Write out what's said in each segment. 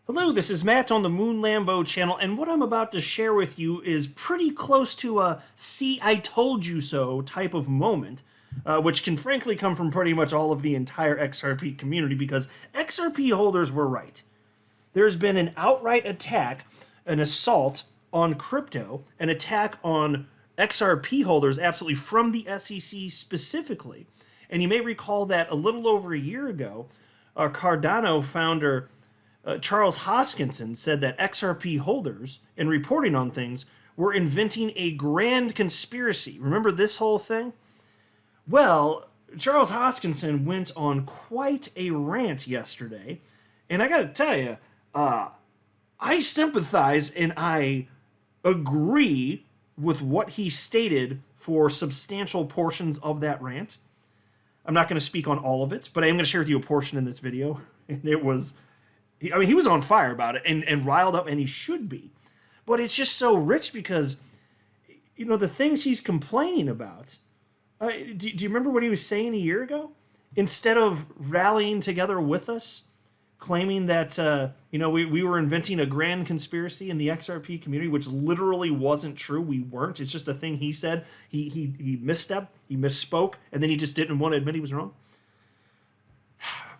Hello, this is Matt on the Moon Lambo channel, and what I'm about to share with you is pretty close to a "see, I told you so" type of moment, which can frankly come from pretty much all of the entire XRP community because XRP holders were right. There's been an outright attack, an assault on crypto, an attack on XRP holders absolutely from the SEC specifically. And you may recall that a little over a year ago, Cardano founder Charles Hoskinson said that XRP holders, in reporting on things, were inventing a grand conspiracy. Remember this whole thing? Well, Charles Hoskinson went on quite a rant yesterday, and I gotta tell you, I sympathize and I agree with what he stated for substantial portions of that rant. I'm not going to speak on all of it, but I am going to share with you a portion in this video. And it was, he was on fire about it and riled up, and he should be. But it's just so rich because, the things he's complaining about. Do you remember what he was saying a year ago? Instead of rallying together with us, claiming that we were inventing a grand conspiracy in the XRP community, which literally wasn't true. We weren't. It's just a thing he said. He misstepped, he misspoke, and then he just didn't want to admit he was wrong.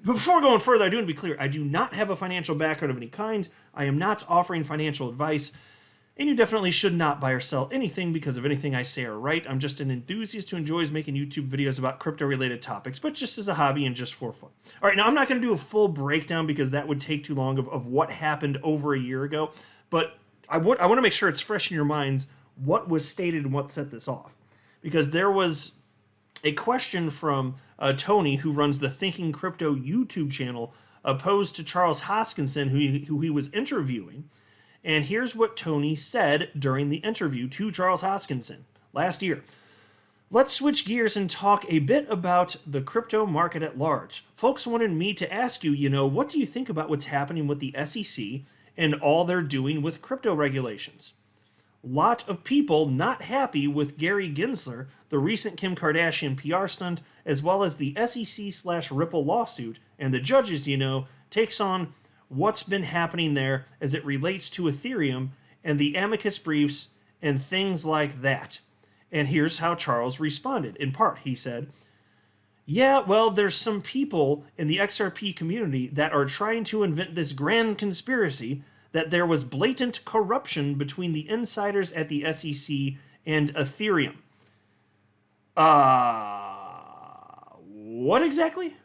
But before going further, I do want to be clear. I do not have a financial background of any kind. I am not offering financial advice. And you definitely should not buy or sell anything because of anything I say or write. I'm just an enthusiast who enjoys making YouTube videos about crypto-related topics, but just as a hobby and just for fun. All right, now I'm not going to do a full breakdown because that would take too long of what happened over a year ago, but I want to make sure it's fresh in your minds what was stated and what set this off. Because there was a question from Tony, who runs the Thinking Crypto YouTube channel, posed to Charles Hoskinson, who he was interviewing. And here's what Tony said during the interview to Charles Hoskinson last year. Let's switch gears and talk a bit about the crypto market at large. Folks wanted me to ask you, what do you think about what's happening with the SEC and all they're doing with crypto regulations? Lot of people not happy with Gary Gensler, the recent Kim Kardashian PR stunt, as well as the SEC/Ripple lawsuit, and the judges, takes on what's been happening there as it relates to Ethereum and the amicus briefs and things like that. And here's how Charles responded. In part, he said, yeah, well, there's some people in the XRP community that are trying to invent this grand conspiracy that there was blatant corruption between the insiders at the SEC and Ethereum. What exactly?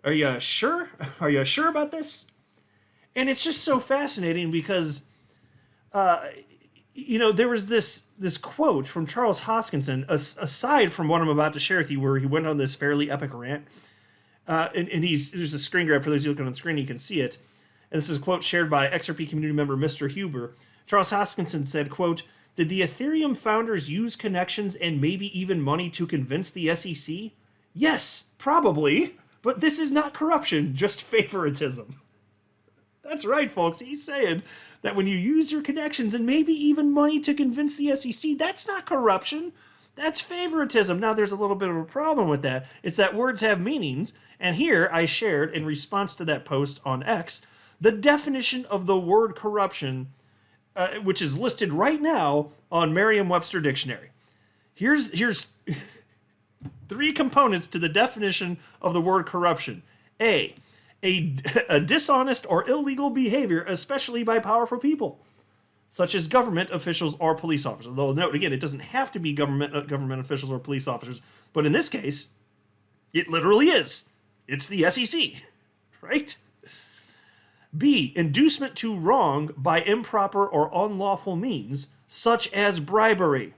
Are you sure? Are you sure about this? And it's just so fascinating because, there was this quote from Charles Hoskinson, aside from what I'm about to share with you, where he went on this fairly epic rant. And there's a screen grab for those of you looking on the screen, you can see it. And this is a quote shared by XRP community member Mr. Huber. Charles Hoskinson said, quote, "Did the Ethereum founders use connections and maybe even money to convince the SEC? Yes, probably. But this is not corruption, just favoritism." That's right, folks. He's saying that when you use your connections and maybe even money to convince the SEC, that's not corruption. That's favoritism. Now, there's a little bit of a problem with that. It's that words have meanings. And here I shared, in response to that post on X, the definition of the word corruption, which is listed right now on Merriam-Webster Dictionary. Here's three components to the definition of the word corruption. A dishonest or illegal behavior, especially by powerful people, such as government officials or police officers. Though, note again, it doesn't have to be government officials or police officers, but in this case, it literally is. It's the SEC, right? B, inducement to wrong by improper or unlawful means, such as bribery.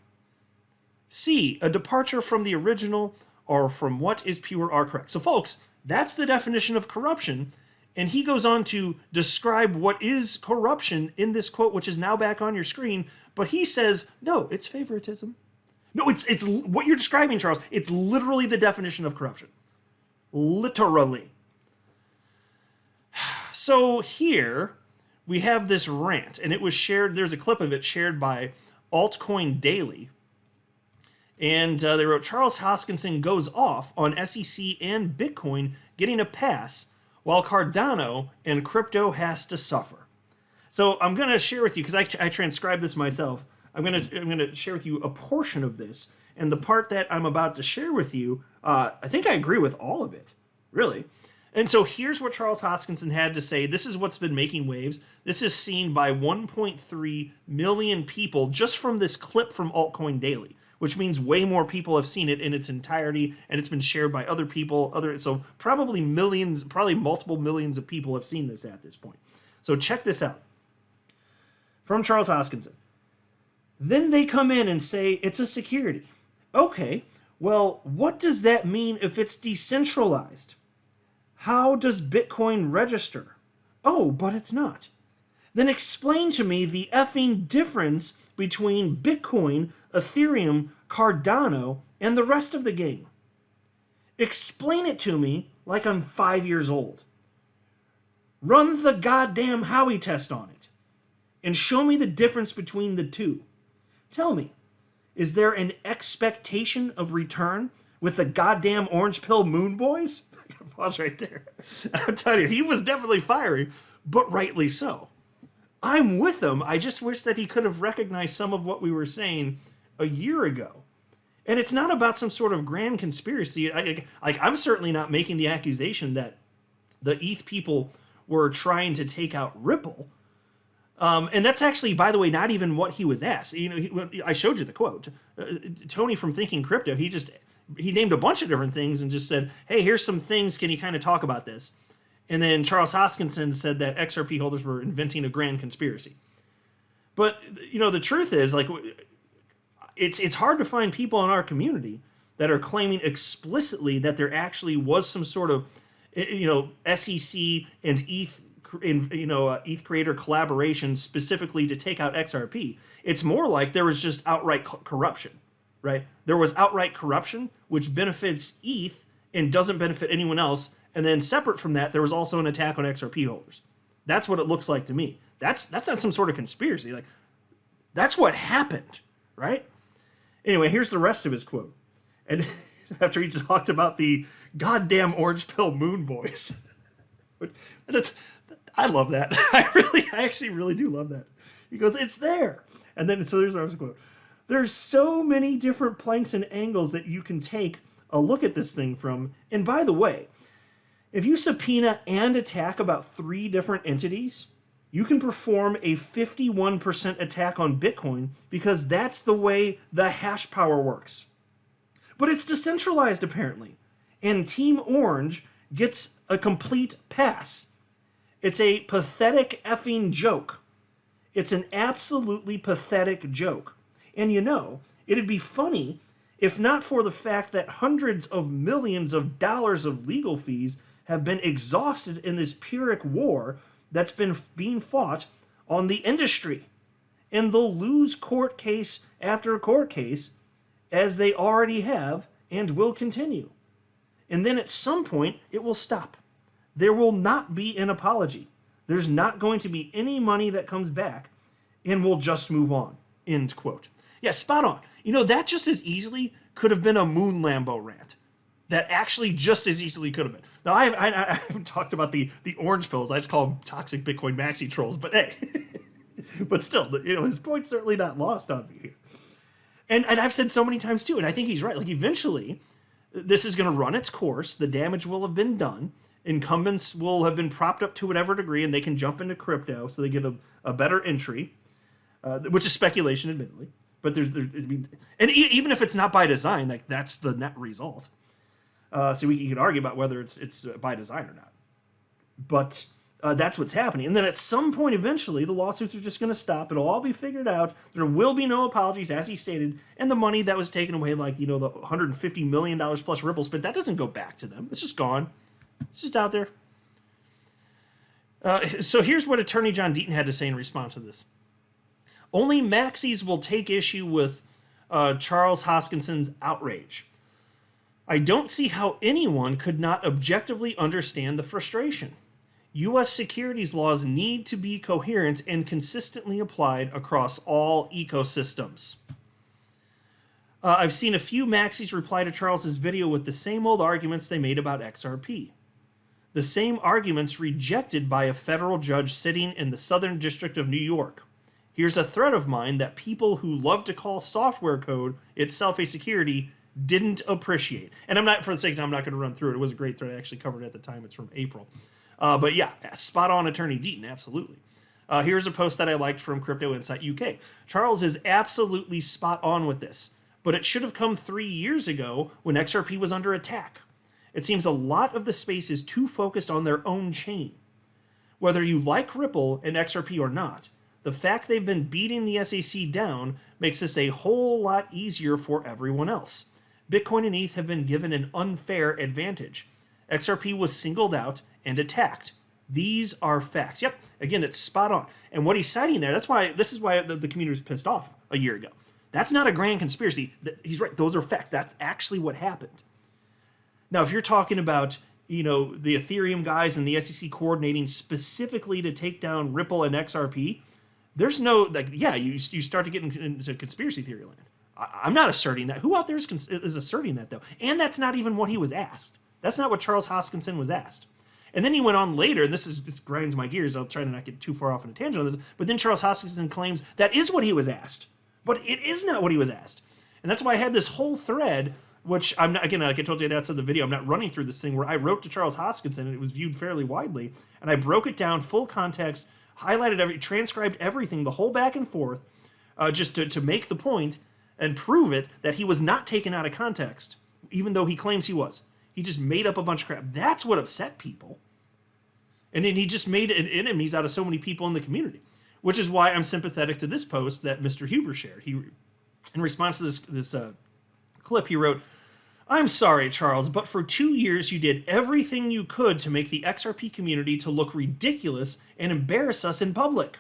C, a departure from the original or from what is pure or correct. So, folks, that's the definition of corruption, and he goes on to describe what is corruption in this quote, which is now back on your screen, but he says, no, it's favoritism. No, it's what you're describing, Charles. It's literally the definition of corruption. Literally. So here we have this rant, and it was shared, there's a clip of it shared by Altcoin Daily, And they wrote, Charles Hoskinson goes off on SEC and Bitcoin getting a pass while Cardano and crypto has to suffer. So I'm going to share with you, because I transcribed this myself, I'm gonna share with you a portion of this, and the part that I'm about to share with you, I think I agree with all of it, really. And so here's what Charles Hoskinson had to say. This is what's been making waves. This is seen by 1.3 million people just from this clip from Altcoin Daily, which means way more people have seen it in its entirety, and it's been shared by other people. So probably millions, probably multiple millions of people have seen this at this point. So check this out. From Charles Hoskinson. Then they come in and say it's a security. Okay, well, what does that mean if it's decentralized? How does Bitcoin register? Oh, but it's not. Then explain to me the effing difference between Bitcoin, Ethereum, Cardano, and the rest of the game. Explain it to me like I'm 5 years old. Run the goddamn Howey test on it and show me the difference between the two. Tell me, is there an expectation of return with the goddamn orange pill moon boys? I gotta pause right there. I'm telling you, he was definitely fiery, but rightly so. I'm with him. I just wish that he could have recognized some of what we were saying a year ago. And it's not about some sort of grand conspiracy. I'm certainly not making the accusation that the ETH people were trying to take out Ripple. And that's actually, by the way, not even what he was asked. I showed you the quote. Tony from Thinking Crypto, he named a bunch of different things and just said, hey, here's some things. Can you kind of talk about this? And then Charles Hoskinson said that XRP holders were inventing a grand conspiracy. But, the truth is, it's hard to find people in our community that are claiming explicitly that there actually was some sort of, SEC and ETH ETH creator collaboration specifically to take out XRP. It's more like there was just outright corruption, right? There was outright corruption, which benefits ETH and doesn't benefit anyone else. And then separate from that, there was also an attack on XRP holders. That's what it looks like to me. That's not some sort of conspiracy. That's what happened, right? Anyway, here's the rest of his quote. And after he talked about the goddamn orange pill moon boys. I love that. I actually really do love that. He goes, it's there. And then, so there's our quote. There's so many different planks and angles that you can take a look at this thing from. And by the way, if you subpoena and attack about 3 different entities, you can perform a 51% attack on Bitcoin because that's the way the hash power works. But it's decentralized apparently. And Team Orange gets a complete pass. It's a pathetic effing joke. It's an absolutely pathetic joke. And it'd be funny if not for the fact that hundreds of millions of dollars of legal fees have been exhausted in this Pyrrhic war that's been being fought on the industry. And they'll lose court case after court case, as they already have and will continue. And then at some point, it will stop. There will not be an apology. There's not going to be any money that comes back, and we'll just move on. End quote. Yeah, spot on. That just as easily could have been a Moon Lambo rant. That actually just as easily could have been. Now, I haven't talked about the orange pills. I just call them toxic Bitcoin maxi trolls. But hey, but still, his point's certainly not lost on me here. And I've said so many times too, and I think he's right. Eventually, this is going to run its course. The damage will have been done. Incumbents will have been propped up to whatever degree, and they can jump into crypto, so they get a better entry, which is speculation, admittedly. But and even if it's not by design, that's the net result. So you could argue about whether it's by design or not. But that's what's happening. And then at some point, eventually, the lawsuits are just going to stop. It'll all be figured out. There will be no apologies, as he stated. And the money that was taken away, the $150 million plus Ripple spent, that doesn't go back to them. It's just gone. It's just out there. So here's what Attorney John Deaton had to say in response to this. Only maxis will take issue with Charles Hoskinson's outrage. I don't see how anyone could not objectively understand the frustration. U.S. securities laws need to be coherent and consistently applied across all ecosystems. I've seen a few maxis reply to Charles's video with the same old arguments they made about XRP. The same arguments rejected by a federal judge sitting in the Southern District of New York. Here's a thread of mine that people who love to call software code itself a security didn't appreciate. And I'm not, for the sake of time, I'm not going to run through it. It was a great thread I actually covered at the time. It's from April. But yeah, spot on, Attorney Deaton, absolutely. Here's a post that I liked from Crypto Insight UK. Charles is absolutely spot on with this, but it should have come 3 years ago when XRP was under attack. It seems a lot of the space is too focused on their own chain. Whether you like Ripple and XRP or not, the fact they've been beating the SEC down makes this a whole lot easier for everyone else. Bitcoin and ETH have been given an unfair advantage. XRP was singled out and attacked. These are facts. Yep, again, that's spot on. And what he's citing there, this is why the community was pissed off a year ago. That's not a grand conspiracy. He's right, those are facts. That's actually what happened. Now, if you're talking about, the Ethereum guys and the SEC coordinating specifically to take down Ripple and XRP, there's no, you start to get into conspiracy theory land. I'm not asserting that. Who out there is asserting that, though? And that's not even what he was asked. That's not what Charles Hoskinson was asked. And then he went on later, and this grinds my gears. I'll try to not get too far off on a tangent on this. But then Charles Hoskinson claims that is what he was asked. But it is not what he was asked. And that's why I had this whole thread, which I'm not, again, like I told you that's in the video, I'm not running through this thing, where I wrote to Charles Hoskinson, and it was viewed fairly widely. And I broke it down, full context, highlighted transcribed everything, the whole back and forth, just to make the point and prove it that he was not taken out of context, even though he claims he was. He just made up a bunch of crap. That's what upset people. And then he just made enemies out of so many people in the community, which is why I'm sympathetic to this post that Mr. Huber shared. He, in response to this clip, he wrote, "I'm sorry, Charles, but for 2 years you did everything you could to make the XRP community to look ridiculous and embarrass us in public.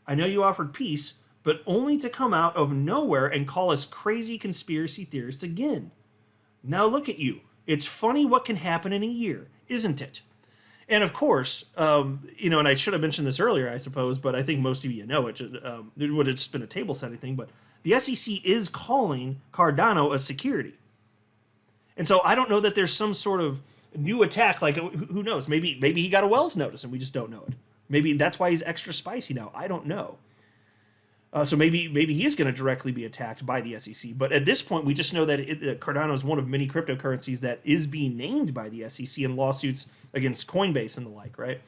I know you offered peace, but only to come out of nowhere and call us crazy conspiracy theorists again. Now look at you. It's funny what can happen in a year, isn't it?" And of course, and I should have mentioned this earlier, I suppose, but I think most of you know it. It would have just been a table setting thing, but the SEC is calling Cardano a security. And so I don't know that there's some sort of new attack, like, who knows? Maybe he got a Wells notice and we just don't know it. Maybe that's why he's extra spicy now. I don't know. So maybe he is going to directly be attacked by the SEC. But at this point, we just know that Cardano is one of many cryptocurrencies that is being named by the SEC in lawsuits against Coinbase and the like, right?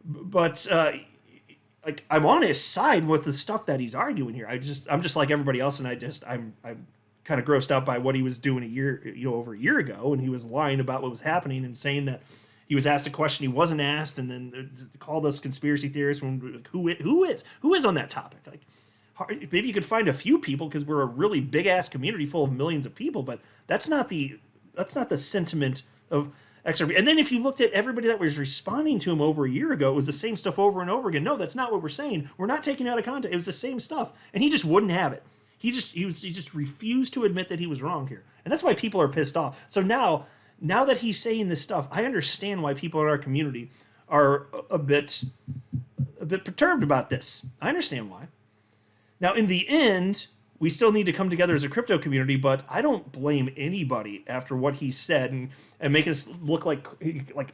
But I'm on his side with the stuff that he's arguing here. I'm just like everybody else, and I'm kind of grossed out by what he was doing over a year ago, and he was lying about what was happening and saying that he was asked a question he wasn't asked, and then called us conspiracy theorists. When who is on that topic? Like, maybe you could find a few people because we're a really big ass community full of millions of people, but that's not the sentiment of XRP. And then if you looked at everybody that was responding to him over a year ago, it was the same stuff over and over again. No, that's not what we're saying. We're not taking it out of context. It was the same stuff, and he just wouldn't have it. He just refused to admit that he was wrong here, and that's why people are pissed off. So now that he's saying this stuff, I understand why people in our community are a bit perturbed about this. I understand why. Now, in the end, we still need to come together as a crypto community, but I don't blame anybody after what he said and make us look like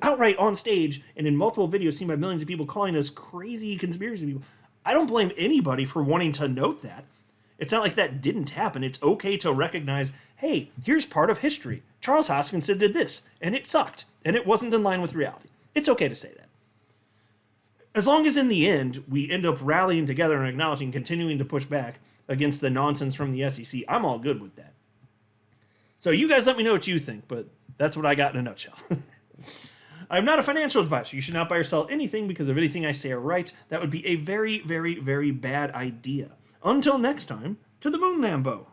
outright on stage and in multiple videos seen by millions of people calling us crazy conspiracy people. I don't blame anybody for wanting to note that. It's not like that didn't happen. It's okay to recognize, hey, here's part of history. Charles Hoskinson did this, and it sucked, and it wasn't in line with reality. It's okay to say that. As long as in the end, we end up rallying together and acknowledging, continuing to push back against the nonsense from the SEC, I'm all good with that. So you guys let me know what you think, but that's what I got in a nutshell. I'm not a financial advisor. You should not buy or sell anything because of anything I say or write. That would be a very, very, very bad idea. Until next time, to the moon, Lambo.